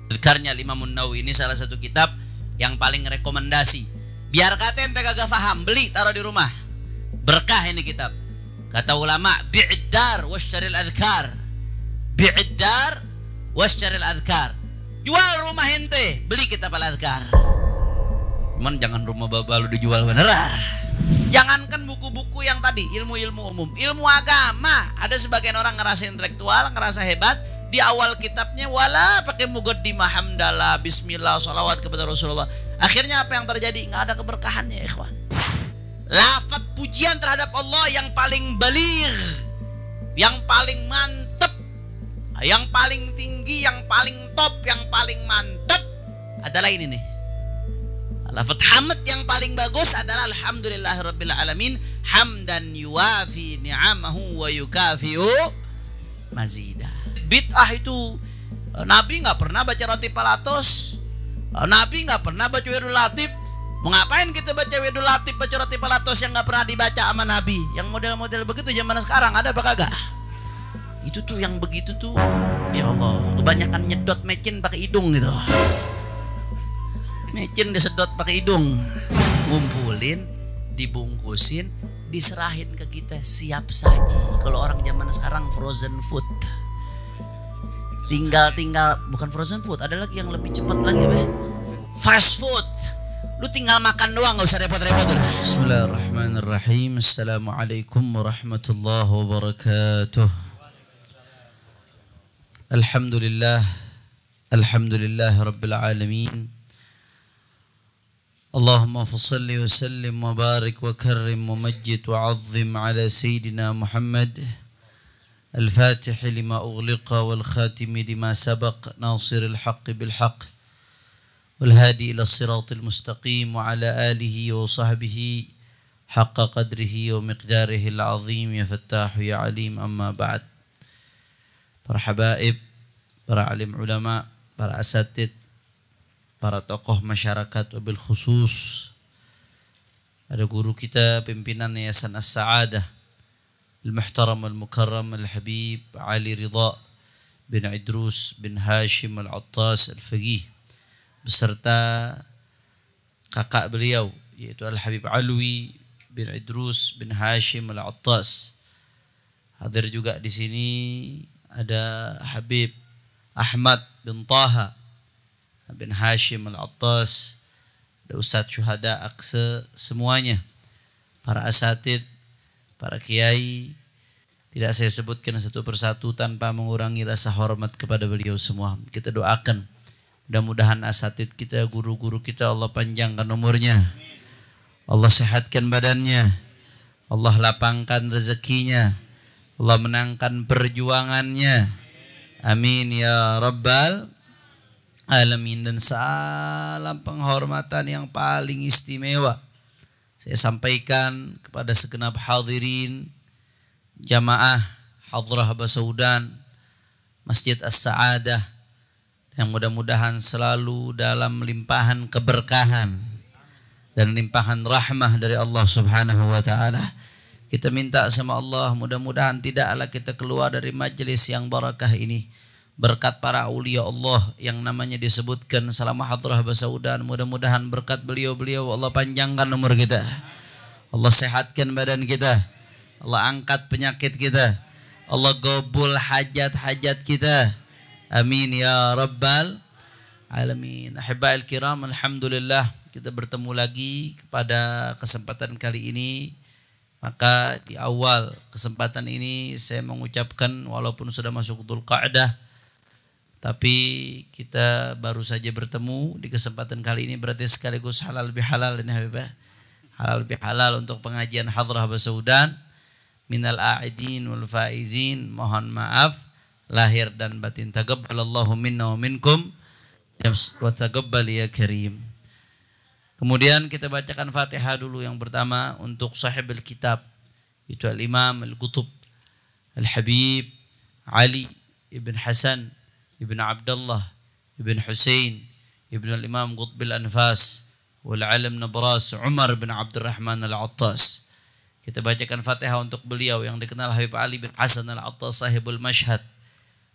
Dzkarnya Imam Nawawi ini salah satu kitab yang paling rekomendasi. Biar kata ente kagak paham, beli taruh di rumah. Berkah ini kitab. Kata ulama, bi'id-dar wasyaril adhkar. Bi'id-dar wasyaril adhkar. Jual rumah ente, beli kitab al-adhkar. Cuman jangan rumah baba lu dijual beneran. Jangankan buku-buku yang tadi, ilmu-ilmu umum, ilmu agama. Ada sebagian orang ngerasa intelektual, ngerasa hebat. Di awal kitabnya wala pakai muqaddimah hamdalah, bismillah, salawat kepada Rasulullah. Akhirnya apa yang terjadi? Nggak ada keberkahannya, ikhwan. Lafaz pujian terhadap Allah yang paling baligh, yang paling mantep, yang paling tinggi, yang paling top, yang paling mantep adalah ini nih. Lafaz hamd yang paling bagus adalah alhamdulillahirabbil alamin hamdan yuwafi ni'amahu wa yukafi'u mazidah. Bid'ah itu Nabi nggak pernah baca roti palatos, Nabi nggak pernah baca wirdul latif. Mau ngapain kita baca wirdul latif, baca roti palatos yang nggak pernah dibaca sama Nabi? Yang model-model begitu zaman sekarang ada apa kagak? Itu tuh yang begitu tuh, ya Allah, kebanyakan nyedot mecin pakai hidung gitu. Mecin disedot pakai hidung, ngumpulin, dibungkusin, diserahin ke kita siap saji. Kalau orang zaman sekarang frozen food. Tinggal bukan frozen food, ada lagi yang lebih cepat lagi, fast food. Lu tinggal makan doang, nggak usah repot-repot. Bismillahirrahmanirrahim. Assalamualaikum warahmatullahi wabarakatuh. Alhamdulillah rabbil alamin. Allahumma fassalli wa sallim wa barik wa karrim wa majjid wa azzim ala sayyidina Muhammad الفاتح لما أغلق والخاتم لما سبق ناصر الحق بالحق والهادي إلى الصراط المستقيم وعلى آله وصحبه حق قدره ومقداره العظيم يا فتاح يا عليم. أما بعد. Para habaib, para alim ulama, para asatid, para tokoh masyarakat, wabil khusus ada guru kita pimpinan Yayasan As-Sa'adah المحترم المكرم الحبيب علي رضا bin Idrus bin Hashim Al-Attas Al-Faqih beserta kakak beliau yaitu Al-Habib Alwi bin Idrus bin Hashim Al-Attas. Hadir juga di sini ada Habib Ahmad bin Taha bin Hashim Al-Attas, ada Ustadz Syuhada Aqsa, semuanya para asatid, para kiai, tidak saya sebutkan satu persatu tanpa mengurangi rasa hormat kepada beliau semua. Kita doakan mudah-mudahan asatid kita, guru-guru kita Allah panjangkan umurnya, Allah sehatkan badannya, Allah lapangkan rezekinya, Allah menangkan perjuangannya. Amin ya rabbal alamin. Dan salam penghormatan yang paling istimewa saya sampaikan kepada segenap hadirin jamaah hadrah Basaudan Masjid As-Sa'adah yang mudah-mudahan selalu dalam limpahan keberkahan dan limpahan rahmah dari Allah Subhanahu wa taala. Kita minta sama Allah mudah-mudahan tidaklah kita keluar dari majelis yang barakah ini berkat para aulia Allah yang namanya disebutkan selama hadrah Basaudan. Mudah-mudahan berkat beliau-beliau Allah panjangkan umur kita, Allah sehatkan badan kita, Allah angkat penyakit kita, Allah gobul hajat-hajat kita. Amin ya rabbal alamin. Ahibba'il kiram, alhamdulillah kita bertemu lagi pada kesempatan kali ini. Maka di awal kesempatan ini saya mengucapkan walaupun sudah masuk Dzulqa'dah, tapi kita baru saja bertemu di kesempatan kali ini, berarti sekaligus halal bihalal ini Habibah. Halal bihalal untuk pengajian hadrah Basaudan. Minal a'idin wal faizin, mohon maaf lahir dan batin. Taqabbalallahu minna wa minkum wa taqabbal ya karim. Kemudian kita bacakan Fatihah dulu yang pertama untuk sahibul kitab, itu Al-Imam Al-Qutb Al-Habib Ali ibn Hasan ibn Abdullah ibn Husain ibn Al-Imam Qutbil Anfas wal Alam Nabras Umar bin Abdurrahman Al-Attas. Kita bacakan Fatihah untuk beliau yang dikenal Habib Ali bin Hasan Al-Attas sahibul Mashhad,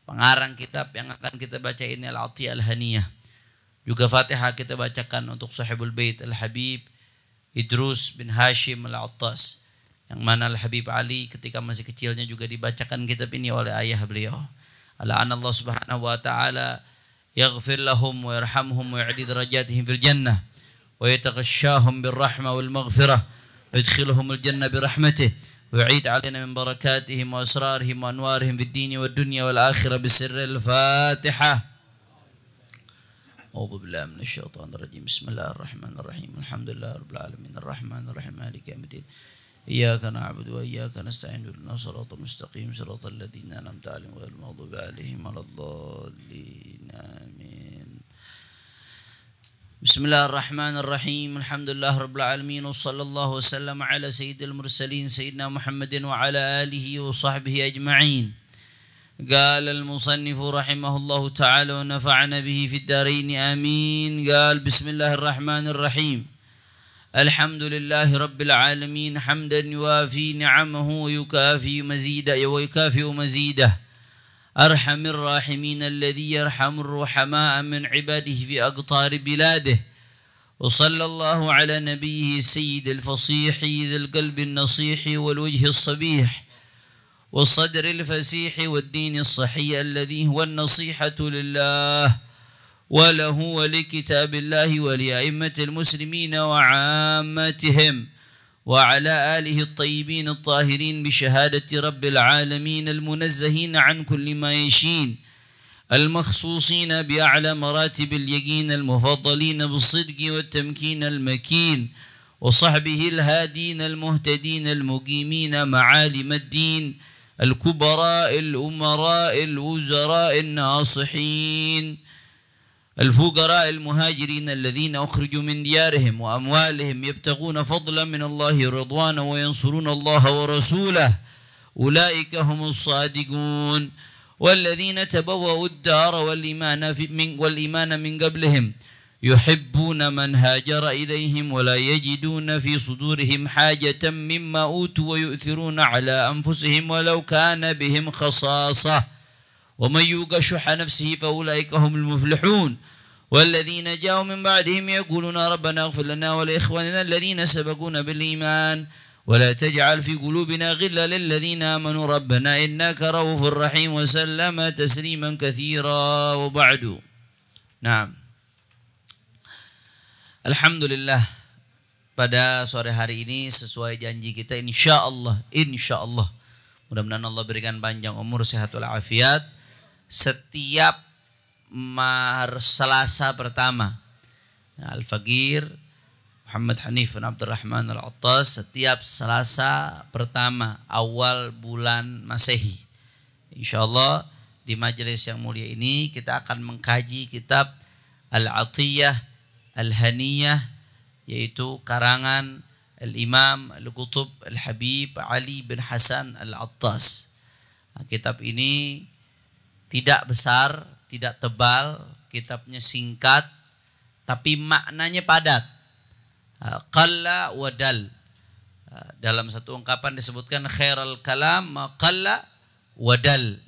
Pengarang kitab yang akan kita baca ini Al-Atiyah Al-Haniyah. Juga Fatihah kita bacakan untuk Sahibul Bait Al-Habib Idrus bin Hashim Al-Attas, yang mana Al-Habib Ali ketika masih kecilnya juga dibacakan kitab ini oleh ayah beliau. Allah subhanahu wa ta'ala yaghfir lahum wa yarhamhum wa ya'di darajatihim fil jannah wa yataghashshahum birrahmah wal maghfirah wa yadkhiluhum al-jannah birahmatih ويعيد علينا من بركاتهم وأسرارهم وأنوارهم في الدين والدنيا والآخرة بسر الفاتحة. أعوذ بالله من الشيطان الرجيم. بسم الله الرحمن الرحيم. الحمد لله رب العالمين الرحمن الرحيم مالك يوم الدين إياك نعبد وإياك نستعين اهدنا الصراط المستقيم صراط الذين أنعمت عليهم غير المغضوب عليهم ولا الضالين آمين. بسم الله الرحمن الرحيم. الحمد لله رب العالمين وصلى الله وسلم على سيد المرسلين سيدنا محمد وعلى آله وصحبه أجمعين. قال المصنف رحمه الله تعالى ونفعنا به في الدارين آمين. قال بسم الله الرحمن الرحيم. الحمد لله رب العالمين حمدا يوافي نعمه ويكافئ مزيده أرحم الراحمين الذي يرحم الرحماء من عباده في أقطار بلاده. وصلى الله على نبيه السيد الفصيح ذي القلب النصيح والوجه الصبيح والصدر الفسيح والدين الصحي الذي هو النصيحة لله وله ولكتاب الله ولأئمة المسلمين وعامتهم وعلى آله الطيبين الطاهرين بشهادة رب العالمين المنزهين عن كل ما يشين المخصوصين بأعلى مراتب اليقين المفضلين بالصدق والتمكين المكين وصحبه الهادين المهتدين المقيمين معالم الدين الكبراء الأمراء الوزراء الناصحين الفقراء المهاجرين الذين أخرجوا من ديارهم وأموالهم يبتغون فضلا من الله رضوانا وينصرون الله ورسوله أولئك هم الصادقون والذين تبوأوا الدار والإيمان من قبلهم يحبون من هاجر إليهم ولا يجدون في صدورهم حاجة مما أوتوا ويؤثرون على أنفسهم ولو كان بهم خصاصة ومن يوق شح نفسه فأولئك هم المفلحون والذين جاءوا من بعدهم يقولون ربنا اغفر لنا ولإخواننا الذين سبقونا بالإيمان ولا تجعل في قلوبنا غلا للذين آمنوا ربنا إنك رؤوف رحيم وسلم تسليما كثيرا وبعد. Nah, Alhamdulillah pada sore hari ini sesuai janji kita insyaallah mudah-mudahan Allah berikan panjang umur sehat walafiat. Setiap Selasa pertama Al-Faqir Muhammad Hanif bin Abdurrahman Al-Attas setiap Selasa pertama awal bulan Masehi, insyaallah di majelis yang mulia ini kita akan mengkaji kitab Al-Atiyah Al-Haniyah, yaitu karangan Al-Imam Al-Qutub Al-Habib Ali bin Hasan Al-Attas. Nah, kitab ini tidak besar, tidak tebal, kitabnya singkat, tapi maknanya padat. Qalla wa dal. Dalam satu ungkapan disebutkan khairal kalam ma qalla wa dal.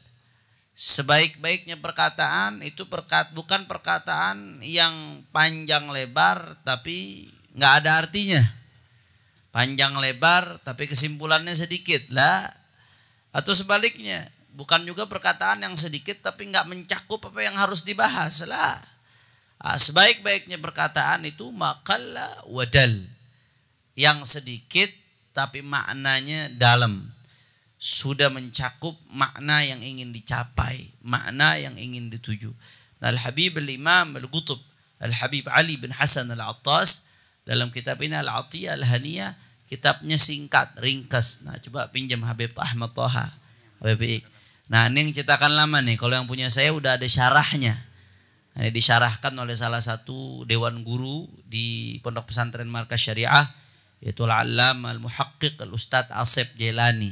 Sebaik-baiknya perkataan itu bukan perkataan yang panjang lebar tapi nggak ada artinya. Panjang lebar tapi kesimpulannya sedikit lah. Atau sebaliknya, bukan juga perkataan yang sedikit tapi nggak mencakup apa yang harus dibahas lah. Sebaik-baiknya perkataan itu maqalla wadal, yang sedikit tapi maknanya dalam, sudah mencakup makna yang ingin dicapai, makna yang ingin dituju. Nah, Al-Habib Al-Imam Al-Qutub Al-Habib Ali bin Hasan Al-Attas dalam kitab ini Al-Atiyah Al-Haniyah, kitabnya singkat, ringkas. Nah, coba pinjam Habib Ahmad Thaha. Habib. Nah, ini yang cetakan lama nih. Kalau yang punya saya udah ada syarahnya. Ini disyarahkan oleh salah satu dewan guru di Pondok Pesantren Markas Syariah, yaitu Al-Allamah Al-Muhaqqiq Al-Ustadz Asep Jelani.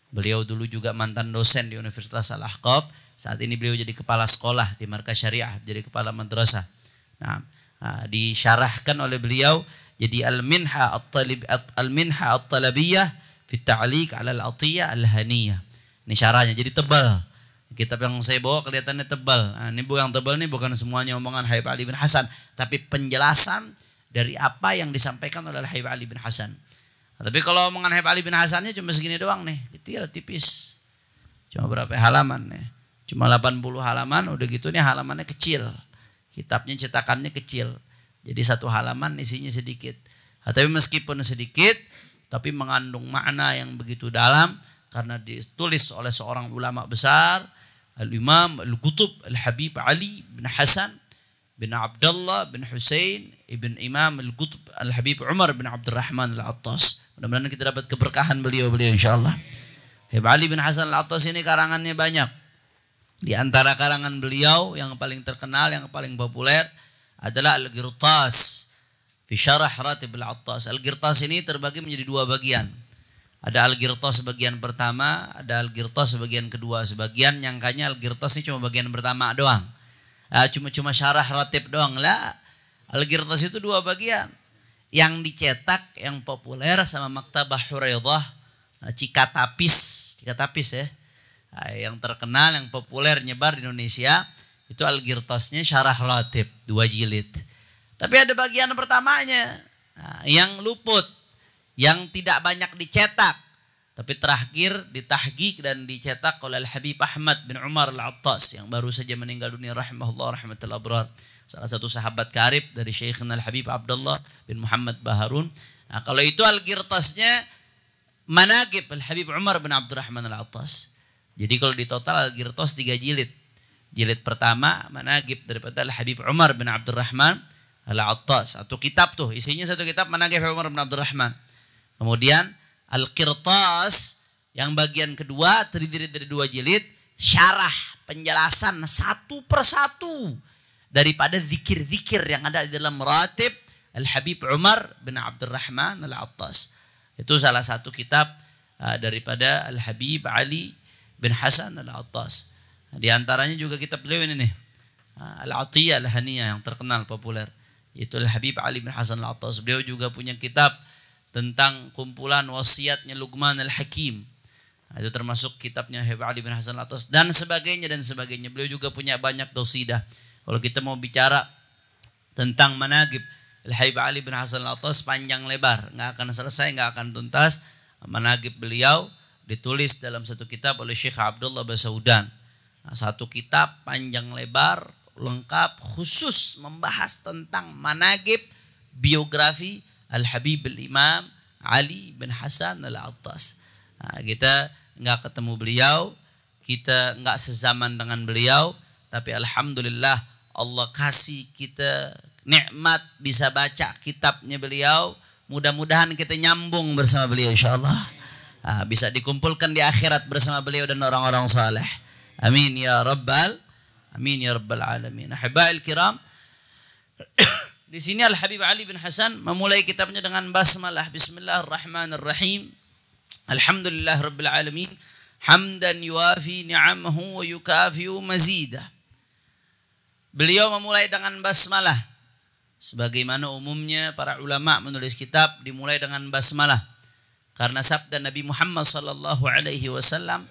Beliau dulu juga mantan dosen di Universitas Al-Ahqaf. Saat ini beliau jadi kepala sekolah di Markas Syariah, jadi kepala madrasah. Nah, disyarahkan oleh beliau jadi Al-Minha At-Talabiyah fi Ta'liq 'ala Al-Atiyah Al-Haniyah. Ini syarahnya jadi tebal. Kitab yang saya bawa kelihatannya tebal. Nah, ini yang tebal ini bukan semuanya omongan Habib Ali bin Hasan, tapi penjelasan dari apa yang disampaikan oleh Habib Ali bin Hasan. Nah, tapi kalau omongan Habib Ali bin Hasannya cuma segini doang nih, kecil, tipis. Cuma berapa halaman nih? Cuma 80 halaman, udah gitu nih halamannya kecil. Kitabnya cetakannya kecil. Jadi satu halaman isinya sedikit. Nah, tapi meskipun sedikit, tapi mengandung makna yang begitu dalam karena ditulis oleh seorang ulama besar, Al-Imam Al-Qutub Al-Habib Ali bin Hasan bin Abdullah bin Husain ibn Imam Al-Qutub Al-Habib Umar bin Abdurrahman Al-Attas. Mudah-mudahan kita dapat keberkahan beliau-beliau insyaallah. Habib Ali bin Hasan Al-Attas ini karangannya banyak. Di antara karangan beliau yang paling terkenal, yang paling populer adalah Al-Qirtas fi Syarah Ratib Al-Attas. Al-Qirtas ini terbagi menjadi dua bagian. Ada Al-Qirtas bagian pertama, ada Al-Qirtas bagian kedua. Sebagian nyangkanya Al-Qirtas ini cuma bagian pertama doang. Cuma syarah ratib doang lah. Al-Qirtas itu dua bagian. Yang dicetak yang populer sama Maktabah Huraidah, Cikatapis ya. Yang terkenal, yang populer nyebar di Indonesia itu Al-Qirtasnya syarah ratib 2 jilid. Tapi ada bagian pertamanya yang luput, yang tidak banyak dicetak, tapi terakhir ditahqiq dan dicetak oleh Al-Habib Ahmad bin Umar Al-Attas yang baru saja meninggal dunia rahimahullah rahmatul abrar, salah satu sahabat karib dari Syekhna Al-Habib Abdullah bin Muhammad Baharun. Nah, kalau itu Al-Qirtasnya Manaqib Al-Habib Umar bin Abdurrahman Al-Attas. Jadi kalau di total Al-Qirtas 3 jilid. Jilid pertama Manaqib daripada Al-Habib Umar bin Abdurrahman Al-Attas. Satu kitab tuh, isinya satu kitab Manaqib Umar bin Abdurrahman. Kemudian Al-Qirtas yang bagian kedua terdiri dari 2 jilid, syarah penjelasan satu persatu daripada zikir-zikir yang ada di dalam ratib Al-Habib Umar bin Abdurrahman Al-Attas. Itu salah satu kitab daripada Al-Habib Ali bin Hasan Al-Attas. Di antaranya juga kitab beliau ini nih, Al-Atiyah Al-Haniyah yang terkenal populer. Itu Al-Habib Ali bin Hasan Al-Attas. Beliau juga punya kitab tentang kumpulan wasiatnya Luqman Al-Hakim. Itu termasuk kitabnya Habib Ali bin Hasan Al-Attas dan sebagainya dan sebagainya. Beliau juga punya banyak qasidah. Kalau kita mau bicara tentang manaqib Al-Habib Ali bin Hasan Al-Attas panjang lebar, nggak akan selesai, nggak akan tuntas. Manaqib beliau ditulis dalam satu kitab oleh Syekh Abdullah Basaudan. Nah, satu kitab panjang lebar lengkap khusus membahas tentang manaqib biografi Al-Habib Al-Imam Ali bin Hasan Al-Attas. Nah, kita nggak ketemu beliau, kita nggak sezaman dengan beliau, tapi alhamdulillah Allah kasih kita nikmat bisa baca kitabnya beliau. Mudah-mudahan kita nyambung bersama beliau insyaallah. Nah, bisa dikumpulkan di akhirat bersama beliau dan orang-orang saleh. Amin ya rabbal alamin. Ahibba'il kiram. Di sini Al-Habib Ali bin Hasan memulai kitabnya dengan basmalah. Bismillahirrahmanirrahim. Alhamdulillahirabbil alamin. Hamdan yuwafi ni'amahu wa yukafi'u mazidah. Beliau memulai dengan basmalah. Sebagaimana umumnya para ulama menulis kitab dimulai dengan basmalah. Karena sabda Nabi Muhammad sallallahu alaihi wasallam,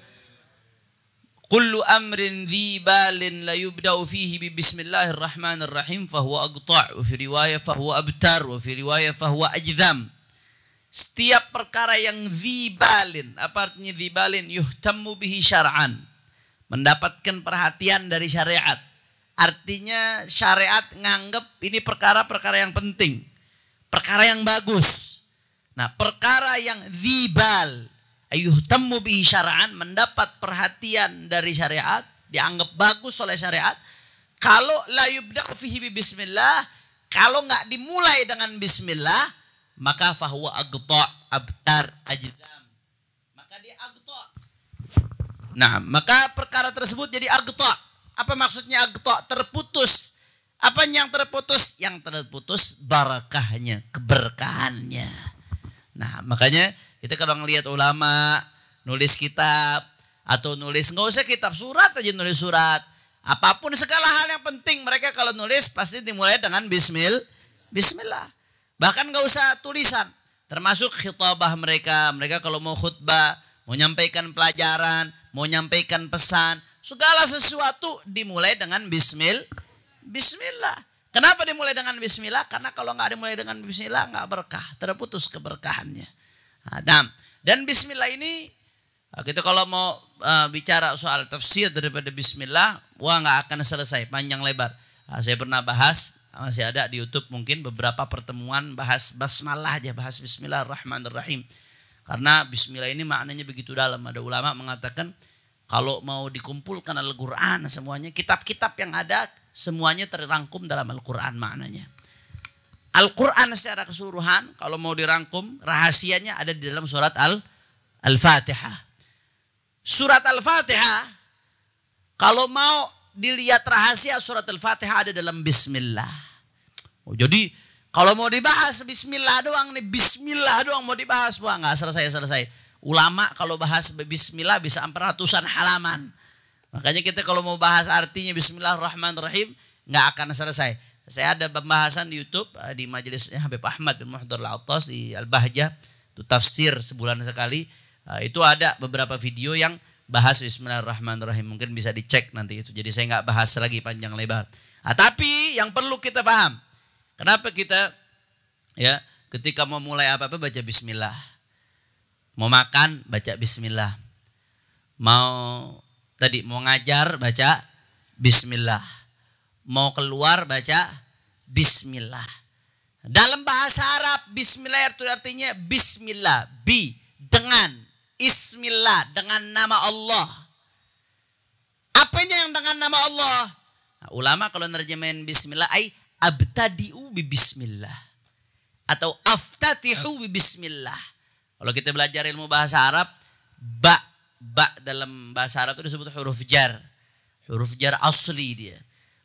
kullu amrin dhi balin la yubda'u fihi bi bismillahirrahmanirrahim fahuwa aqta' wa fi riwayah fahuwa abtar wa fi riwayah fahuwa ajdham. Setiap perkara yang dhi balin, apa artinya dhi balin? Yuhtammu bihi syar'an, mendapatkan perhatian dari syariat. Artinya syariat nganggap ini perkara-perkara yang penting, perkara yang bagus. Nah, perkara yang dhi bal ayuhtammu bihi syar'an, mendapat perhatian dari syariat, dianggap bagus oleh syariat. Kalau la yubda'u fihi bismillah, kalau nggak dimulai dengan bismillah, maka fahuwa aqta' abtar ajdam, maka dia aqta'. Nah, maka perkara tersebut jadi aqta'. Apa maksudnya aqta'? Terputus. Apa yang terputus? Yang terputus barakahnya, keberkahannya. Nah, makanya kita kalau ngelihat ulama nulis kitab atau nulis, nggak usah kitab, surat aja, nulis surat. Apapun segala hal yang penting, mereka kalau nulis pasti dimulai dengan bismillah. Bahkan nggak usah tulisan. Termasuk khitabah mereka. Mereka kalau mau khutbah, mau nyampaikan pelajaran, mau nyampaikan pesan, segala sesuatu dimulai dengan bismillah. Kenapa dimulai dengan bismillah? Karena kalau nggak dimulai dengan bismillah nggak berkah, terputus keberkahannya. Dan bismillah ini kita kalau mau bicara soal tafsir daripada bismillah, nggak akan selesai, panjang lebar. Saya pernah bahas, masih ada di YouTube mungkin beberapa pertemuan bahas basmalah aja, bahas bismillahirrahmanirrahim. Karena bismillah ini maknanya begitu dalam. Ada ulama mengatakan kalau mau dikumpulkan Al-Quran semuanya, kitab-kitab yang ada semuanya terrangkum dalam Al-Quran maknanya. Al-Quran secara keseluruhan kalau mau dirangkum rahasianya ada di dalam surat Al-Fatihah. Surat Al-Fatihah kalau mau dilihat rahasia surat Al-Fatihah ada dalam bismillah. Jadi kalau mau dibahas bismillah doang nih, bismillah doang mau dibahas, nggak selesai-selesai. Ulama kalau bahas bismillah bisa 400-an halaman. Makanya kita kalau mau bahas artinya bismillahirrahmanirrahim nggak akan selesai. Saya ada pembahasan di YouTube di majelisnya Habib Ahmad bin Muhdar Al-Attas di Al-Bahjah, itu tafsir sebulan sekali. Itu ada beberapa video yang bahas bismillahirrahmanirrahim, mungkin bisa dicek nanti itu. Jadi saya nggak bahas lagi panjang lebar. Tapi yang perlu kita paham, kenapa kita ya ketika mau mulai apa-apa baca bismillah. Mau makan baca bismillah. Mau ngajar baca bismillah. Mau keluar baca bismillah. Dalam bahasa Arab bismillah itu artinya bismillah, dengan, ismillah dengan nama Allah. Apanya yang dengan nama Allah? Nah, ulama kalau nerjemahin bismillah abtadi'u bi bismillah atau aftatihu bi bismillah. Kalau kita belajar ilmu bahasa Arab, ba dalam bahasa Arab itu disebut huruf jar. Huruf jar asli dia.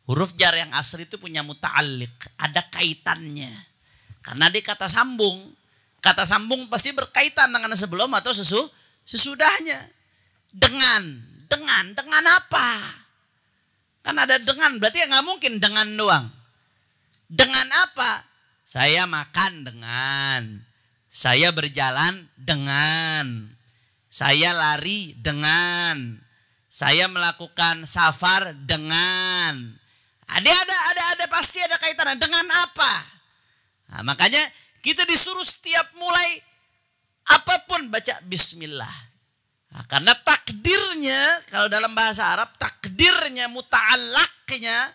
Huruf jar yang asli itu punya muta'alliq, ada kaitannya. Karena dia kata sambung. Kata sambung pasti berkaitan dengan sebelum atau sesudahnya. Dengan apa? Kan ada dengan, berarti nggak mungkin dengan doang. Dengan apa? Saya makan dengan. Saya berjalan dengan, saya lari dengan, saya melakukan safar dengan. Ada pasti ada kaitannya dengan apa? Nah, makanya kita disuruh setiap mulai apapun baca bismillah. Nah, karena takdirnya kalau dalam bahasa Arab takdirnya muta'allaqnya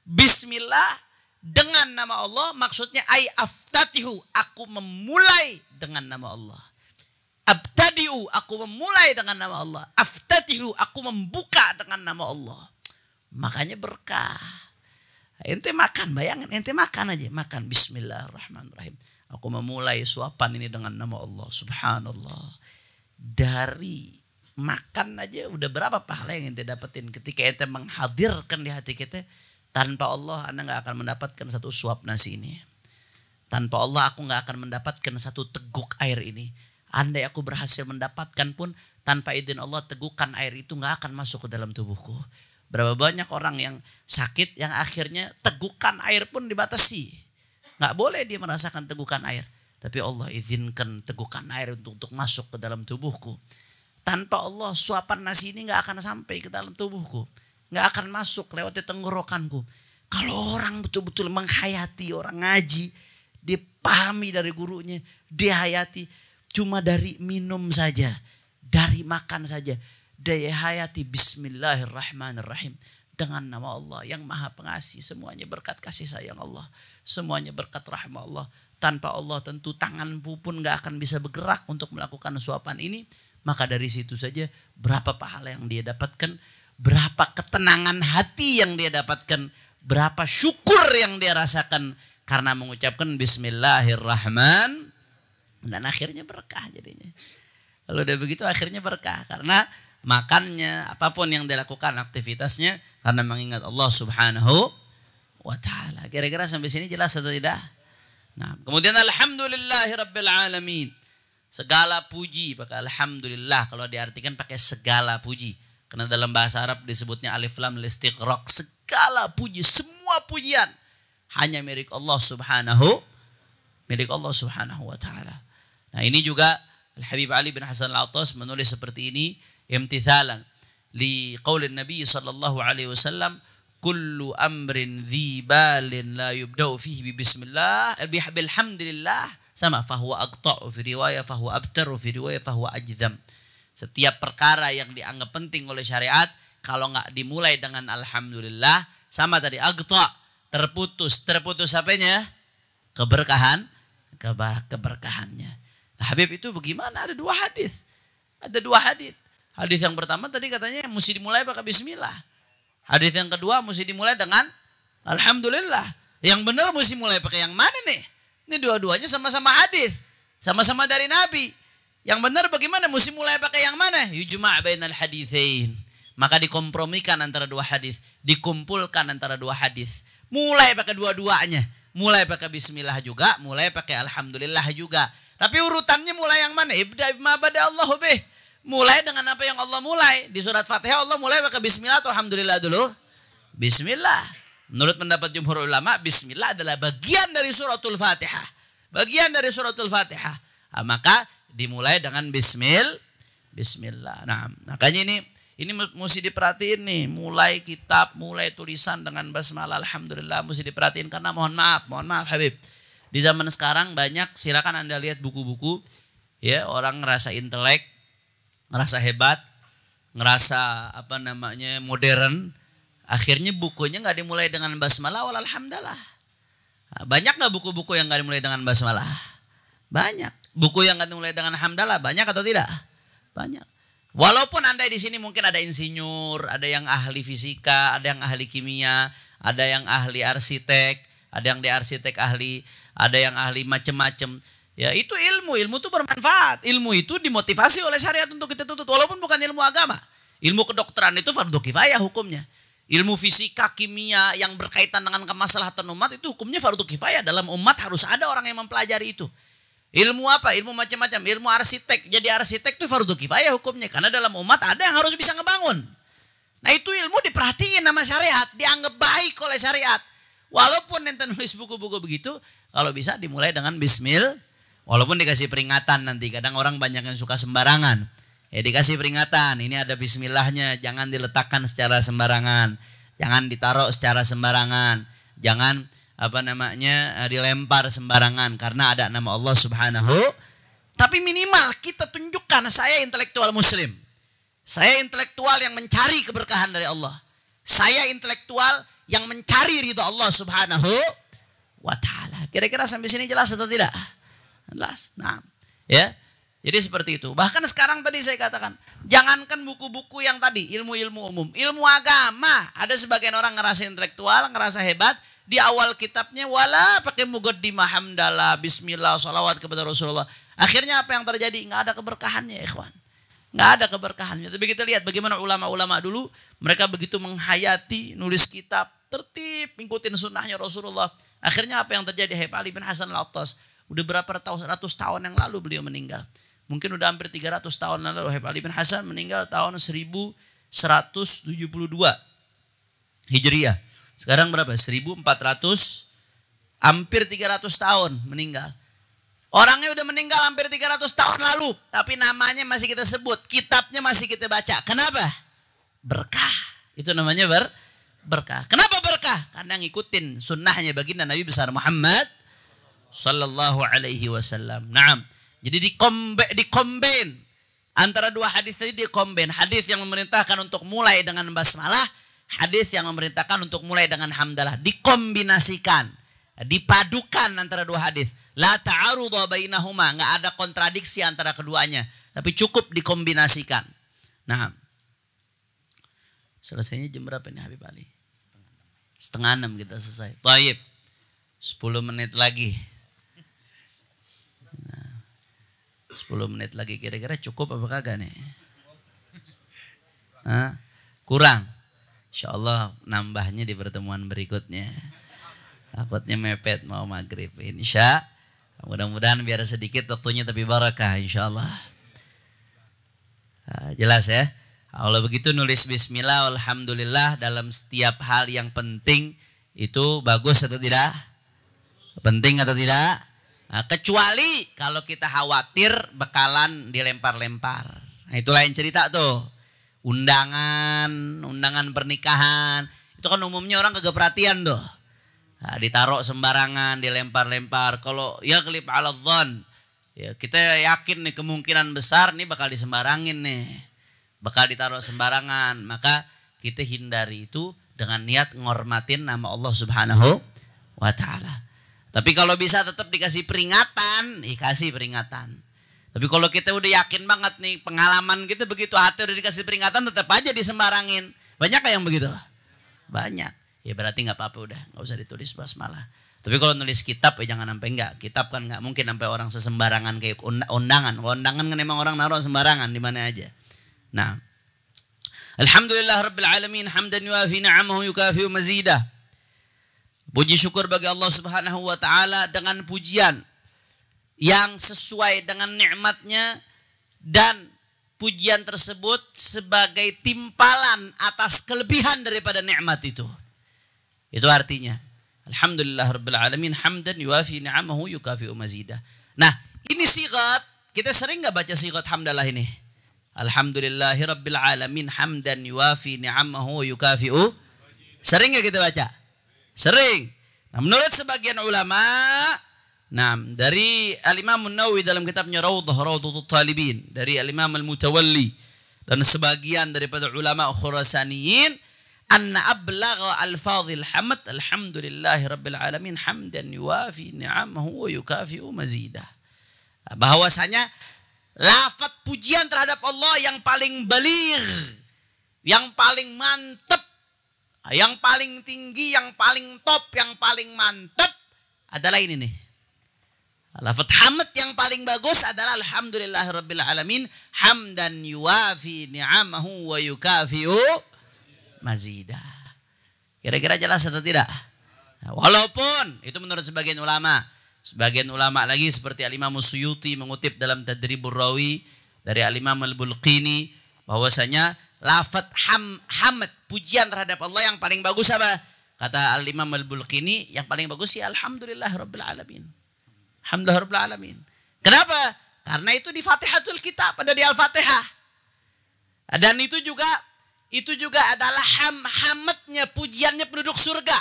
bismillah dengan nama Allah, maksudnya aftatihu, aku memulai dengan nama Allah. Abtadi'u, aku memulai dengan nama Allah. Aftatihu, aku membuka dengan nama Allah. Makanya berkah. Ente makan, bayangin ente makan aja, makan bismillahirrahmanirrahim. Aku memulai suapan ini dengan nama Allah, subhanallah. Dari makan aja udah berapa pahala yang ente dapetin ketika ente menghadirkan di hati kita. Tanpa Allah Anda gak akan mendapatkan satu suap nasi ini. Tanpa Allah aku gak akan mendapatkan satu teguk air ini. Andai aku berhasil mendapatkan pun tanpa izin Allah tegukan air itu gak akan masuk ke dalam tubuhku. Berapa banyak orang yang sakit yang akhirnya tegukan air pun dibatasi. Gak boleh dia merasakan tegukan air. Tapi Allah izinkan tegukan air untuk masuk ke dalam tubuhku. Tanpa Allah suapan nasi ini gak akan sampai ke dalam tubuhku. Gak akan masuk lewat tenggorokanku. Kalau orang betul-betul menghayati, orang ngaji, dia pahami dari gurunya, dia hayati cuma dari minum saja, dari makan saja, dia hayati bismillahirrahmanirrahim dengan nama Allah yang maha pengasih, semuanya berkat kasih sayang Allah, semuanya berkat rahmat Allah. Tanpa Allah tentu tanganmu pun gak akan bisa bergerak untuk melakukan suapan ini. Maka dari situ saja berapa pahala yang dia dapatkan, berapa ketenangan hati yang dia dapatkan, berapa syukur yang dia rasakan karena mengucapkan bismillahirrahmanirrahim, dan akhirnya berkah jadinya. Kalau udah begitu akhirnya berkah karena makannya, apapun yang dilakukan aktivitasnya karena mengingat Allah Subhanahu wa taala. Kira-kira sampai sini jelas atau tidak? Nah, kemudian alhamdulillahirabbil alamin. Segala puji, pakai alhamdulillah kalau diartikan pakai segala puji. Karena dalam bahasa Arab disebutnya alif lam listighraq, segala puji, semua pujian hanya milik Allah Subhanahu wa taala. Nah, ini juga Al-Habib Ali bin Hasan Al-Attas menulis seperti ini, imtithalan li qaulin Nabi sallallahu alaihi wasallam, kullu amrin dhi balin la yubda'u fihi bismillah bilhamdulillah sama fahuwa aqta'u fi riwayah fahuwa abtaru fi riwayah fahuwa ajdam. Setiap perkara yang dianggap penting oleh syariat kalau nggak dimulai dengan alhamdulillah sama tadi aqta', terputus apanya? Keberkahannya. Nah, Habib itu bagaimana? Ada dua hadis. Hadis yang pertama tadi katanya mesti dimulai pakai bismillah. Hadis yang kedua mesti dimulai dengan alhamdulillah. Yang benar mesti mulai pakai yang mana nih? Ini dua-duanya sama-sama hadis, sama-sama dari Nabi. Yang benar bagaimana? Mesti mulai pakai yang mana? Yujma' bainal haditsain. Maka dikompromikan antara dua hadis, dikumpulkan antara dua hadis. Mulai pakai dua-duanya. Mulai pakai bismillah juga, mulai pakai alhamdulillah juga. Tapi urutannya mulai yang mana? Ibda bima bada Allahu bih. Mulai dengan apa yang Allah mulai. Di surat Fatihah Allah mulai pakai bismillah atau alhamdulillah dulu? Bismillah. Menurut pendapat jumhur ulama, bismillah adalah bagian dari suratul Fatihah. Nah, maka dimulai dengan bismillah. Nah, makanya ini mesti diperhatiin nih. Mulai kitab, mulai tulisan dengan basmalah alhamdulillah mesti diperhatiin karena mohon maaf Habib. Di zaman sekarang banyak, silakan Anda lihat buku-buku ya, orang ngerasa intelek, ngerasa hebat, ngerasa modern, akhirnya bukunya nggak dimulai dengan basmalah wal alhamdulillah. Banyak nggak buku-buku yang nggak dimulai dengan basmalah? Banyak. Buku yang nggak dimulai dengan alhamdulillah banyak atau tidak? Banyak. Walaupun Anda di sini mungkin ada insinyur, ada yang ahli fisika, ada yang ahli kimia, ada yang ahli arsitek, ada yang di arsitek ahli, ada yang ahli macam-macam. Ya, itu ilmu itu bermanfaat. Ilmu itu dimotivasi oleh syariat untuk kita tuntut walaupun bukan ilmu agama. Ilmu kedokteran itu fardu kifayah hukumnya. Ilmu fisika, kimia yang berkaitan dengan kemaslahatan umat itu hukumnya fardu kifayah. Dalam umat harus ada orang yang mempelajari itu. Ilmu apa? Ilmu macam-macam. Ilmu arsitek. Jadi arsitek itu fardu kifayah hukumnya. Karena dalam umat ada yang harus bisa ngebangun. Nah itu ilmu diperhatiin sama syariat. Dianggap baik oleh syariat. Walaupun ente nulis buku-buku begitu. Kalau bisa dimulai dengan bismillah. Walaupun dikasih peringatan nanti. Kadang orang banyak yang suka sembarangan. Ya dikasih peringatan. Ini ada bismillahnya. Jangan diletakkan secara sembarangan. Jangan ditaruh secara sembarangan. Jangan dilempar sembarangan karena ada nama Allah Subhanahu. Tapi minimal kita tunjukkan saya intelektual muslim. Saya intelektual yang mencari keberkahan dari Allah. Saya intelektual yang mencari ridha Allah Subhanahu wa taala. Kira-kira sampai sini jelas atau tidak? Jelas. Nah, ya. Jadi seperti itu. Bahkan sekarang tadi saya katakan, jangankan buku-buku yang tadi, ilmu-ilmu umum, ilmu agama, ada sebagian orang ngerasa intelektual, ngerasa hebat. Di awal kitabnya wala pakai muqaddimah hamdalah, bismillah, salawat kepada Rasulullah. Akhirnya apa yang terjadi? Nggak ada keberkahannya, ikhwan. Nggak ada keberkahannya. Tapi kita lihat bagaimana ulama-ulama dulu, mereka begitu menghayati, nulis kitab, tertib, ngikutin sunnahnya Rasulullah. Akhirnya apa yang terjadi? Habib Ali bin Hasan Al-Attas, udah berapa ratus tahun yang lalu beliau meninggal. Mungkin udah hampir 300 tahun lalu Habib Ali bin Hasan meninggal tahun 1172 Hijriah. Sekarang berapa? 1400, hampir 300 tahun meninggal. Orangnya udah meninggal hampir 300 tahun lalu. Tapi namanya masih kita sebut. Kitabnya masih kita baca. Kenapa? Berkah. Itu namanya berkah. Kenapa berkah? Karena ngikutin sunnahnya baginda Nabi besar Muhammad sallallahu alaihi wasallam. Naam. Jadi dikombin. Antara dua hadis tadi dikombin. Hadis yang memerintahkan untuk mulai dengan basmalah. Hadis yang memerintahkan untuk mulai dengan hamdalah. Dikombinasikan. Dipadukan antara dua hadis. La ta'arudha bainahuma. Nggak ada kontradiksi antara keduanya. Tapi cukup dikombinasikan. Nah. Selesainya jam berapa nih Habib Ali? 5:30 kita selesai. Baik. 10 menit lagi. 10 menit lagi kira-kira cukup apa kagak nih? Kurang. InsyaAllah nambahnya di pertemuan berikutnya. Takutnya mepet mau maghrib. Insya. Mudah-mudahan biar sedikit waktunya tapi barakah insyaAllah. Jelas ya. Kalau begitu nulis bismillah alhamdulillah dalam setiap hal yang penting itu bagus atau tidak? Penting atau tidak? Nah, kecuali kalau kita khawatir bekalan dilempar-lempar. Nah, itu lain cerita tuh. undangan pernikahan. Itu kan umumnya orang kagak perhatian tuh. Nah, ditaruh sembarangan, dilempar-lempar. Kalau ya kelip ala dhon, ya kita yakin nih kemungkinan besar nih bakal disembarangin nih. Bakal ditaruh sembarangan. Maka kita hindari itu dengan niat ngormatin nama Allah Subhanahu wa ta'ala. Tapi kalau bisa tetap dikasih peringatan, kasih peringatan. Tapi kalau kita udah yakin banget nih pengalaman kita begitu hati udah dikasih peringatan tetap aja disembarangin. Banyak kayak yang begitu? Banyak. Ya berarti nggak apa-apa udah, nggak usah ditulis basmalah. Tapi kalau nulis kitab ya jangan sampai enggak. Kitab kan nggak mungkin sampai orang sesembarangan kayak undangan. Undangan kan emang orang naruh sembarangan di mana aja. Nah, alhamdulillah rabbil alamin hamdan yuafi ni'amahu yukafi'u mazidah. Puji syukur bagi Allah Subhanahu wa taala dengan pujian yang sesuai dengan nikmatnya dan pujian tersebut sebagai timpalan atas kelebihan daripada nikmat itu. Itu artinya alhamdulillah rabbil alamin hamdan yuafi ni'amahu yukafi'u mazidah. Nah, ini sigat. Kita sering enggak baca sigat hamdalah ini? Alhamdulillahi rabbil alamin hamdan yuafi ni'amahu yukafi'u. Sering enggak kita baca? Sering. Nah, menurut sebagian ulama, dari Al-Imam An-Nawawi dalam kitabnya Rawdatul Talibin, dari Al-Imam Al-Mutawalli dan sebagian daripada ulama Khurasaniyin, anna ablagha alfadhil hamd alhamdulillahi rabbil alamin hamdan yuwafi ni'amahu wa yukafi'u mazidah. Bahwasanya lafaz pujian terhadap Allah yang paling baligh, yang paling mantap, yang paling tinggi, yang paling top, yang paling mantap adalah ini nih. Lafaz hamd yang paling bagus adalah alhamdulillahi rabbil alamin hamdan yuwafi ni'amahu wa yukafi'u mazidah. Kira-kira jelas atau tidak? Nah, walaupun itu menurut sebagian ulama. Sebagian ulama lagi seperti Al-Imam Suyuti mengutip dalam Tadribur Rawi dari Al-Imam Al-Bulqini bahwasanya lafaz hamd pujian terhadap Allah yang paling bagus apa? Kata Al-Imam Al-Bulqini yang paling bagus ya alhamdulillah rabbil alamin. Alhamdulillah rabbil alamin. Kenapa? Karena itu di Fatihatul Kitab, pada di Al-Fatihah. Dan itu juga adalah hamdnya, pujiannya penduduk surga.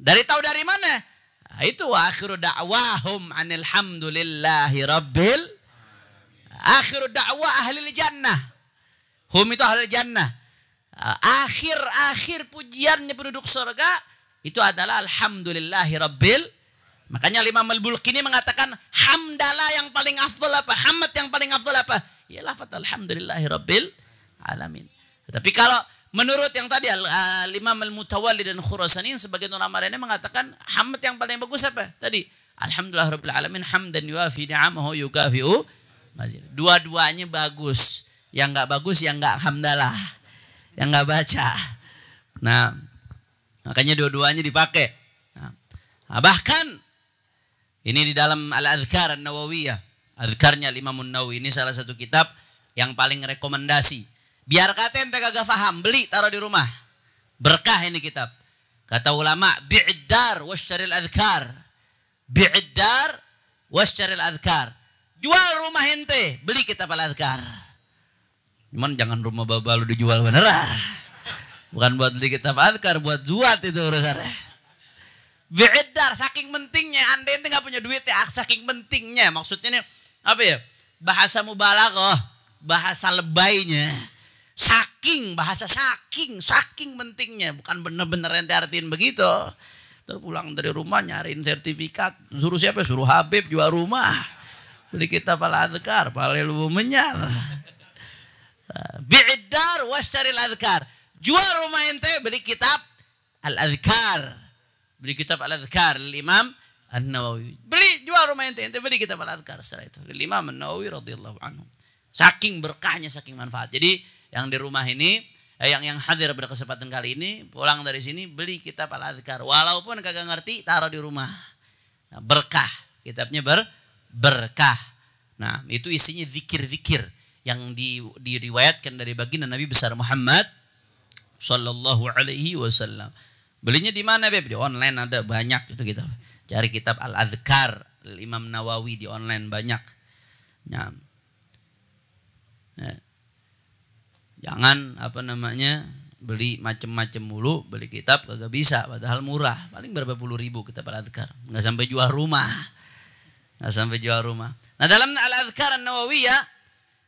Tahu dari mana? Nah, itu akhiru da'wahum anil hamdulillahi rabbil. Akhiru da'wah ahli jannah. Hum itu ahli jannah. Akhir pujiannya penduduk surga itu adalah alhamdulillahi rabbil. Makanya Imam Al-Bulqini mengatakan hamdalah yang paling afdal apa? Hamd yang paling afdal apa? Ya lafaz alhamdulillahi rabbil alamin. Tapi kalau menurut yang tadi Imam Al-Mutawalli dan Khurasaniin sebagian ulama lainnya mengatakan hamd yang paling bagus apa? Tadi alhamdulillah rabbil alamin hamdan yuafi ni'amahu yukafi'u mazidah. Dua-duanya bagus. Yang enggak bagus yang enggak hamdalah. Yang enggak baca. Nah, makanya dua-duanya dipakai. Nah, bahkan ini di dalam Al-Adhkar An-Nawawiyah. Adhkarnya Imam An-Nawawi ini salah satu kitab yang paling rekomendasi. Biar kata ente kagak paham, beli taruh di rumah. Berkah ini kitab. Kata ulama, bi'id-dar wasyaril adhkar. Bi'id-dar wasyaril adhkar. Jual rumah ente, beli kitab Al-Adhkar. Cuman jangan rumah bapak lu dijual beneran. Bukan buat beli kitab Adhkar, buat zuat itu urusannya. Bi'id-dar, saking pentingnya. Anda ente gak punya duit ya, saking pentingnya. Maksudnya nih, apa ya? Bahasa mubalaghah, bahasa lebaynya. Saking pentingnya. Bukan bener-bener ente artiin begitu. Terus pulang dari rumah nyariin sertifikat. Suruh siapa? Suruh Habib jual rumah. Beli kitab Al-Adhkar, paling lu menyar. Bi'id-dar wasyaril adhkar. Jual rumah ente, beli kitab Al-Adhkar. Beli kitab Al-Adhkar Imam An-Nawawi. Jual rumah ente beli kitab Al-Adhkar setelah itu. Imam An-Nawawi radhiyallahu anhu. Saking berkahnya, saking manfaat. Jadi yang di rumah ini, yang hadir pada kesempatan kali ini, pulang dari sini beli kitab Al-Adhkar. Walaupun kagak ngerti, taruh di rumah. Nah, berkah. Kitabnya berkah. Nah, itu isinya zikir-zikir yang diriwayatkan dari baginda Nabi besar Muhammad sallallahu alaihi wasallam. Belinya di mana, Beb? Di online ada banyak itu kitab. Cari kitab Al-Adhkar Imam Nawawi di online banyak. Nah. Jangan beli macem-macem mulu, beli kitab kagak bisa, padahal murah, paling berapa puluh ribu kitab al-adhkar, nggak sampai jual rumah. Nah dalam al-adhkar an-nawawiyah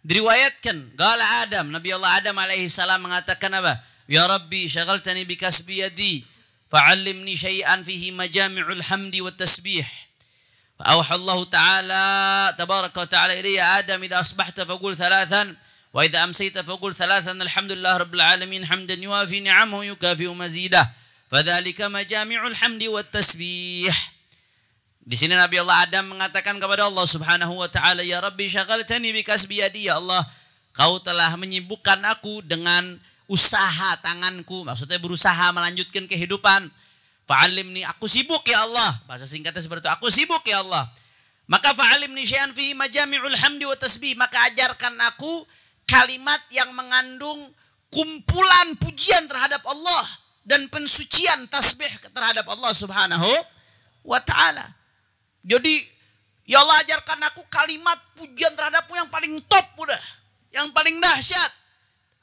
diriwayatkan, qala Adam, Nabi Allah Adam alaihi salam mengatakan apa? Ya Rabbi syagaltani bikasbi yadi, fa'allimni syai'an fihi majami'ul hamdi wa tasbih. Fa'awha Allah ta'ala tabaraka wa ta'ala ilayya Adam idha asbahta faqul thalathan وإذا أمسيت فقل ثلاثا الحمد لله رب العالمين حمدا يوافي نعمه يكافئ مزيده فذلك مجامع الحمد والتسبيح. Di sini Nabi Allah Adam mengatakan kepada Allah Subhanahu wa taala, ya Rabbi syagaltani bikasbi yadi, ya Allah, kau telah menyibukkan aku dengan usaha tanganku, maksudnya berusaha melanjutkan kehidupan. Fa'alimni, aku sibuk ya Allah, bahasa singkatnya seperti itu, aku sibuk ya Allah. Maka fa'alimni syai'an fihi majami'ul hamdi wa tasbih, maka ajarkan aku kalimat yang mengandung kumpulan pujian terhadap Allah dan pensucian tasbih terhadap Allah Subhanahu wa ta'ala. Jadi ya Allah ajarkan aku kalimat pujian terhadapmu yang paling top udah, yang paling dahsyat.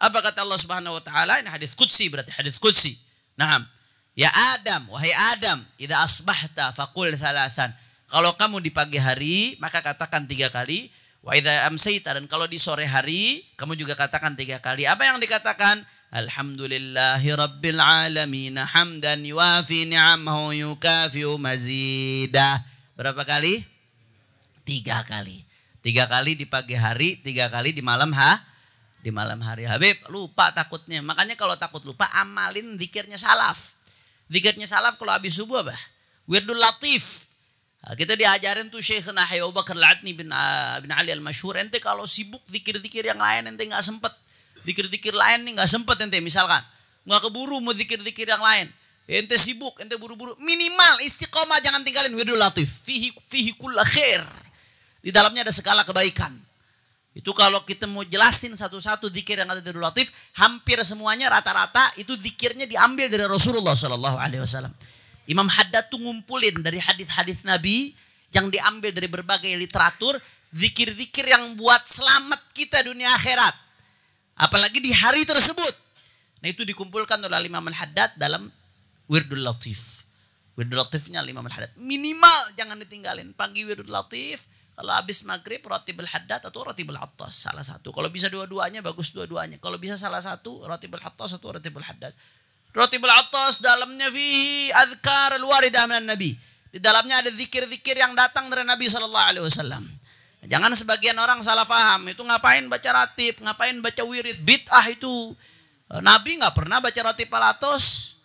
Apa kata Allah Subhanahu wa ta'ala? Ini hadis qudsi, berarti hadis qudsi. Naam. Ya Adam, wahai Adam, idza asbahta faqul thalathan. Kalau kamu di pagi hari maka katakan 3 kali. Wa idza amsayta, dan kalau di sore hari kamu juga katakan 3 kali. Apa yang dikatakan? Alhamdulillahi rabbil alamin hamdan yuwafi ni'amahu yukafi'u mazidah. Berapa kali? 3 kali. 3 kali di pagi hari, 3 kali di malam di malam hari. Habib lupa takutnya. Makanya kalau takut lupa amalin zikirnya salaf. Zikirnya salaf kalau habis subuh apa? Wirdul Latif. Nah, kita diajarin tuh Syekhna Abu Bakar Al-Adni bin Ali Al-Masyhur, ente kalau sibuk zikir-zikir yang lain ente enggak sempet. Zikir-zikir lain nih enggak sempet ente, misalkan enggak keburu mau zikir-zikir yang lain. Ente sibuk, ente buru-buru, minimal istiqomah jangan tinggalin wirdul latif. Fihi kulla khair. Di dalamnya ada segala kebaikan. Itu kalau kita mau jelasin satu-satu zikir yang ada di wirdul latif, hampir semuanya rata-rata itu zikirnya diambil dari Rasulullah sallallahu alaihi wasallam. Imam Haddad tuh ngumpulin dari hadis-hadis Nabi yang diambil dari berbagai literatur, zikir-zikir yang buat selamat kita dunia akhirat. Apalagi di hari tersebut. Nah itu dikumpulkan oleh Imam Al-Haddad dalam Wirdul Latif. Wirdul Latifnya Imam Al-Haddad. Minimal jangan ditinggalin. Pagi Wirdul Latif, kalau habis maghrib Ratibul Haddad atau Ratibul Attas. Salah satu. Kalau bisa dua-duanya bagus dua-duanya. Kalau bisa salah satu Ratibul Attas atau Ratibul Haddad. Ratibul Attas dalamnya fihi azkar al-waridah minan Nabi. Di dalamnya ada zikir-zikir yang datang dari Nabi SAW. Jangan sebagian orang salah paham. Itu ngapain baca ratib, ngapain baca wirid. Bid'ah itu. Nabi nggak pernah baca ratib al-atos.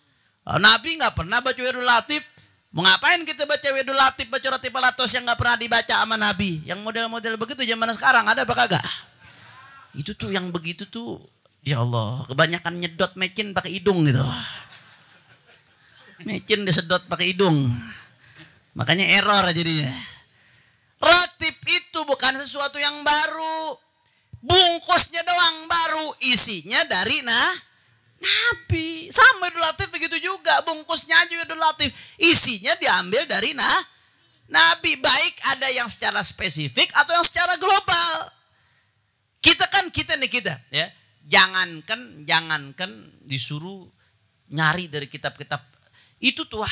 Nabi nggak pernah baca wirdul latif. Mau ngapain kita baca wirdul latif, baca ratib al-atos yang nggak pernah dibaca sama Nabi. Yang model-model begitu zaman sekarang ada apa kagak? Itu tuh yang begitu tuh. Ya Allah, kebanyakan nyedot mecin pakai hidung gitu. Mecin disedot pakai hidung. Makanya error jadinya. Ratib itu bukan sesuatu yang baru. Bungkusnya doang baru, isinya dari Nabi. Sama Wirdul Latif begitu juga, bungkusnya aja Wirdul Latif, isinya diambil dari Nabi. Baik ada yang secara spesifik atau yang secara global. Kita ya. Jangankan disuruh nyari dari kitab-kitab. Itu tuh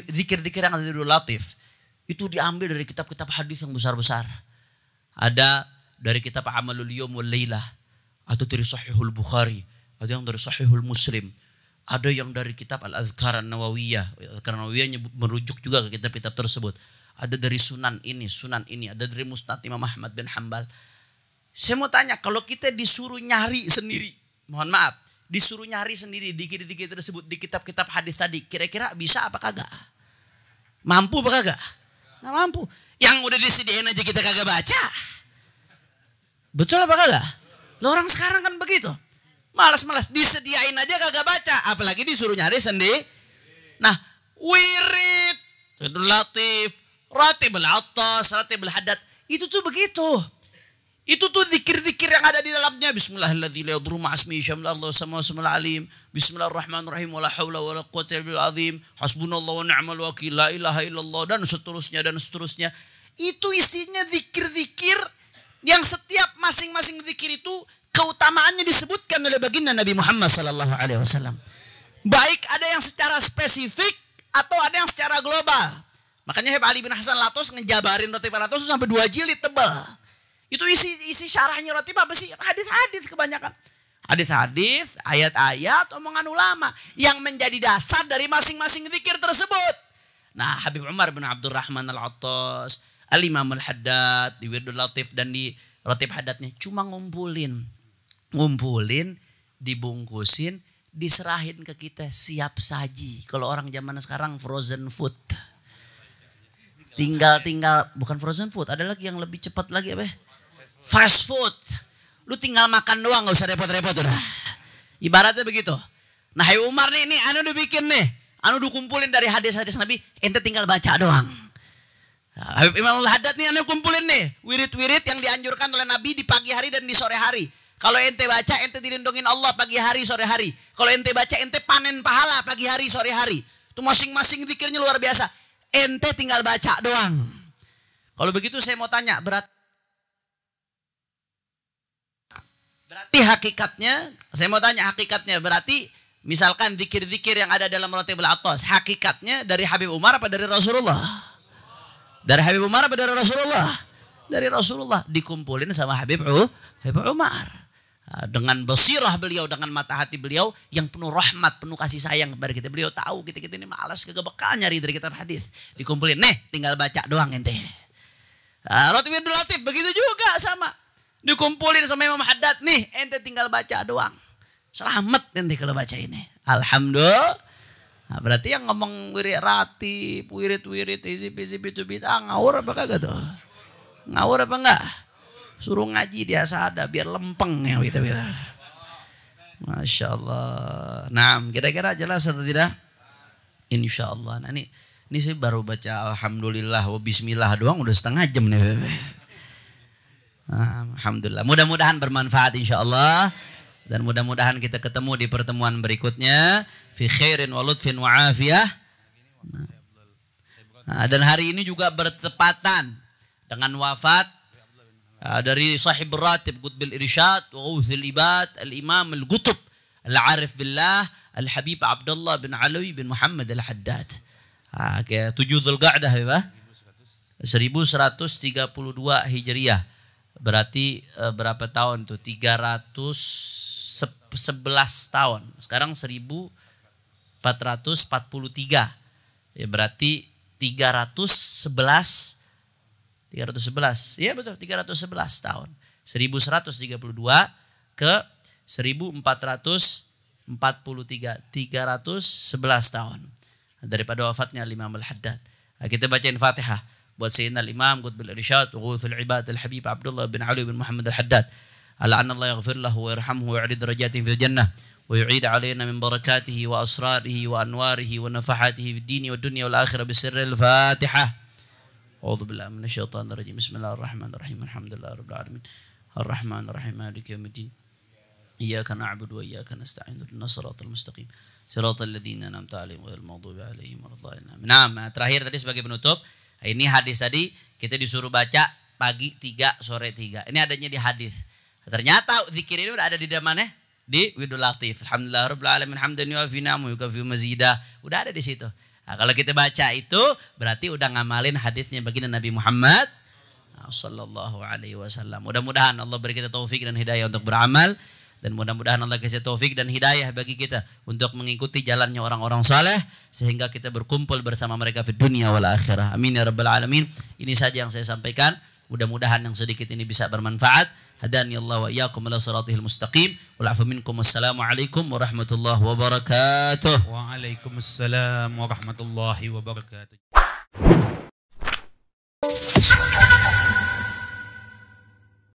zikir-zikir yang ada di Wirdul Latif. Itu diambil dari kitab-kitab hadis yang besar-besar. Ada dari kitab Amalul Yawm wal Lailah, atau dari Sahihul Bukhari, ada yang dari Sahihul Muslim, ada yang dari kitab Al-Adhkar An-Nawawiyah. Al-Adhkar An-Nawawiyah merujuk juga ke kitab-kitab tersebut. Ada dari sunan ini, ada dari Musnad Imam Ahmad bin Hanbal. Saya mau tanya, kalau kita disuruh nyari sendiri, mohon maaf, disuruh nyari sendiri dikit-dikit tersebut di kitab-kitab hadis tadi, kira-kira bisa apa kagak? Mampu apa kagak? Nggak mampu. Yang udah disediain aja kita kagak baca. Betul apa kagak? Lo orang sekarang kan begitu. Malas-malas disediain aja kagak baca, apalagi disuruh nyari sendiri. Nah, wirid, Wirdul Latif, Ratibul Attas, Ratibul Haddad, itu tuh begitu. Itu tuh zikir-zikir yang ada di dalamnya. Bismillahirrahmanirrahim. La yadurru ma'asmi syamlallahu samawati alim. Bismillahirrahmanirrahim. Wala haula wala quwwata illa billahil azim. Hasbunallahu wa ni'mal wakil. La ilaha illallah, dan seterusnya. Itu isinya zikir-zikir yang setiap masing-masing zikir itu keutamaannya disebutkan oleh baginda Nabi Muhammad sallallahu alaihi wasallam. Baik ada yang secara spesifik atau ada yang secara global. Makanya Habib Ali bin Hasan Latos ngejabarin Ratib Latos sampai 2 jilid tebal. Itu isi syarahnya Ratib apa sih? Hadis-hadis kebanyakan. Hadis-hadis, ayat-ayat, omongan ulama yang menjadi dasar dari masing-masing zikir tersebut. Nah, Habib Umar bin Abdurrahman Al-Attas, Al-Imam Al-Haddad di Wirdul Latif dan di Ratib Haddadnya cuma ngumpulin, dibungkusin, diserahin ke kita siap saji. Kalau orang zaman sekarang frozen food. Tinggal bukan frozen food, ada lagi yang lebih cepat lagi apa? Fast food. Lu tinggal makan doang, gak usah repot-repot udah. Ibaratnya begitu. Nah, Habib Umar nih anu dibikin nih, anu dikumpulin dari hadis-hadis Nabi, ente tinggal baca doang. Habib Imam Al-Haddad nih anu kumpulin nih, wirid-wirid yang dianjurkan oleh Nabi di pagi hari dan di sore hari. Kalau ente baca, ente dilindungin Allah pagi hari, sore hari. Kalau ente baca, ente panen pahala pagi hari, sore hari. Itu masing-masing zikirnya luar biasa. Ente tinggal baca doang. Kalau begitu saya mau tanya, berarti hakikatnya, saya mau tanya hakikatnya, berarti misalkan zikir-zikir yang ada dalam Ratibul Attas, hakikatnya dari Habib Umar apa dari Rasulullah? Dari Habib Umar apa dari Rasulullah? Dari Rasulullah, dikumpulin sama Habib Umar. Dengan basirah beliau, dengan mata hati beliau yang penuh rahmat, penuh kasih sayang kepada kita. Beliau tahu kita ini malas, kagak bakal nyari dari kitab hadis. Dikumpulin, nih tinggal baca doang ente. Ratibul Latif begitu juga sama. Dikumpulin sama Imam Haddad, nih ente tinggal baca doang. Selamat ente kalau baca ini. Alhamdulillah. Nah, berarti yang ngomong wirid ratib, wirid, izib itu bid'ah, ngawur apa kagak tuh? Ngawur apa enggak? Suruh ngaji dia sada biar lempeng ya gitu. Masya Allah. Nah, kira-kira jelas atau tidak? Insya Allah. Nah, ini saya baru baca Alhamdulillah wa Bismillah doang udah setengah jam nih. Nah, Alhamdulillah. Mudah-mudahan bermanfaat insya Allah. Dan mudah-mudahan kita ketemu di pertemuan berikutnya. Fi khairin wa lutfin wa afiyah. Nah, dan hari ini juga bertepatan dengan wafat dari sahib ratib Qutbil Irsyad wa Ghawthil Ibad Al-Imam Al-Qutb Al-Arif Billah Al-Habib Abdullah bin Alawi bin Muhammad Al-Haddad. 7 Dzulqa'dah ya, 1132 Hijriah. Berarti berapa tahun tuh? 311 tahun. Sekarang 1443. Ya berarti 311. Iya betul, 311 tahun. 1132 ke 1443. 311 tahun. Daripada wafatnya Imam Al-Haddad. Kita bacain Fatihah buat Sayyidina Al-Imam Qutbil Irsyad wa Ghawthul Ibad Al-Habib Abdullah bin Ali bin Muhammad Al-Haddad. Ala anna Allah yaghfir lahu wa yarhamhu wa yu'id darajatihi fil jannah wa yu'id alaina min barakatihi wa asrarihi wa anwarihi wa nafahatihi fid dini wa dunya wal akhirah bisirril Fatihah. A'udzu billahi minasyaitonir rajim. Bismillahirrahmanirrahim. Alhamdulillahirabbil alamin. Arrahmanir rahim. Maliki yaumiddin. Iyyaka na'budu wa iyyaka nasta'in. Ihdinas siratal mustaqim. Siratal ladzina an'amta 'alaihim ghairil maghdubi alaihim waladdallin. Nah, terakhir tadi sebagai penutup, ini hadis tadi kita disuruh baca pagi 3, sore 3. Ini adanya di hadis. Ternyata zikir ini udah ada di mana? Di Wirdul Latif. Alhamdulillahirabbil alamin. Hamdan yu'afi ni'amahu wa yukafi mazidah. Udah ada di situ. Nah, kalau kita baca itu berarti udah ngamalin hadisnya baginda Nabi Muhammad sallallahu alaihi wasallam. Mudah-mudahan Allah beri kita taufik dan hidayah untuk beramal, dan mudah-mudahan Allah kasih taufik dan hidayah bagi kita untuk mengikuti jalannya orang-orang saleh sehingga kita berkumpul bersama mereka di dunia wal akhirah. Amin ya rabbal alamin. Ini saja yang saya sampaikan. Mudah-mudahan yang sedikit ini bisa bermanfaat. Hadani Allah wa iyyakum ila siratal mustaqim. Wal afu minkum. Wassalamualaikum warahmatullahi wabarakatuh. Waalaikumsalam warahmatullahi wabarakatuh.